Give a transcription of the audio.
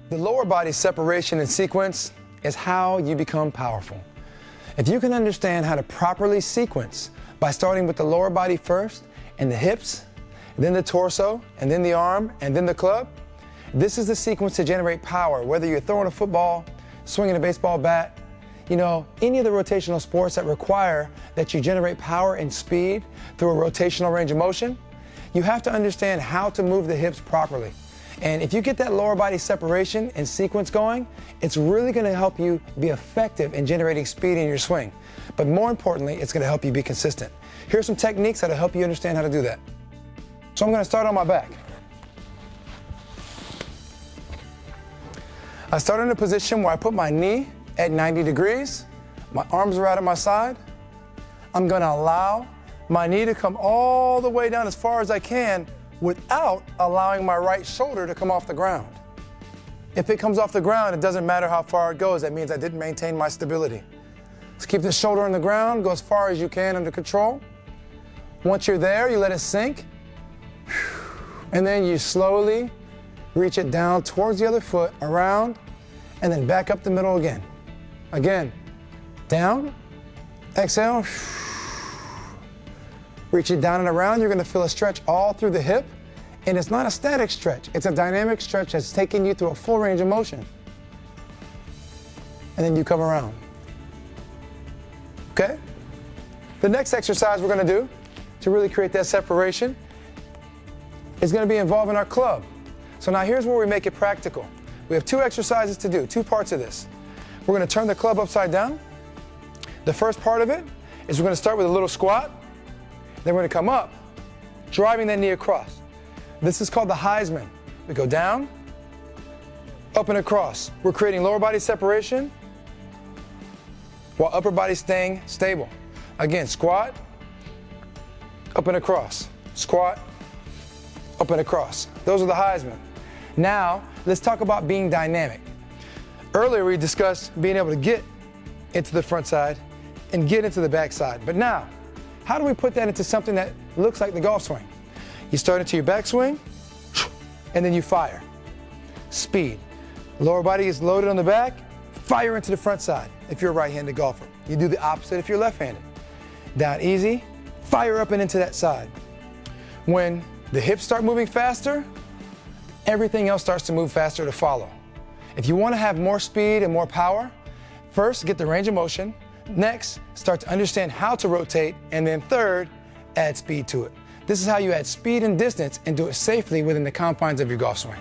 The lower body separation and sequence is how you become powerful. If you can understand how to properly sequence by starting with the lower body first, and the hips, then the torso, and then the arm, and then the club, this is the sequence to generate power, whether you're throwing a football, swinging a baseball bat, any of the rotational sports that require that you generate power and speed through a rotational range of motion. You have to understand how to move the hips properly. And if you get that lower body separation and sequence going, it's really going to help you be effective in generating speed in your swing. But more importantly, it's going to help you be consistent. Here's some techniques that'll help you understand how to do that. So I'm going to start on my back. I start in a position where I put my knee at 90 degrees. My arms are out at my side. I'm going to allow my knee to come all the way down as far as I can without allowing my right shoulder to come off the ground. If it comes off the ground, it doesn't matter how far it goes. That means I didn't maintain my stability. So keep the shoulder on the ground, go as far as you can under control. Once you're there, you let it sink. And then you slowly reach it down towards the other foot, around, and then back up the middle again. Again, down, exhale. Reach it down and around. You're going to feel a stretch all through the hip. And it's not a static stretch. It's a dynamic stretch that's taking you through a full range of motion. And then you come around. Okay? The next exercise we're going to do to really create that separation is going to be involving our club. So now here's where we make it practical. We have two exercises to do, two parts of this. We're going to turn the club upside down. The first part of it is we're going to start with a little squat. Then we're going to come up, driving that knee across. This is called the Heisman. We go down, up and across. We're creating lower body separation while upper body staying stable. Again, squat, up and across. Squat, up and across. Those are the Heisman. Now, let's talk about being dynamic. Earlier, we discussed being able to get into the front side and get into the back side. But now, how do we put that into something that looks like the golf swing? You start into your backswing, and then you fire. Speed. Lower body is loaded on the back, fire into the front side if you're a right-handed golfer. You do the opposite if you're left-handed. Down easy, fire up and into that side. When the hips start moving faster, everything else starts to move faster to follow. If you want to have more speed and more power, first get the range of motion. Next, start to understand how to rotate, and then third, add speed to it. This is how you add speed and distance and do it safely within the confines of your golf swing.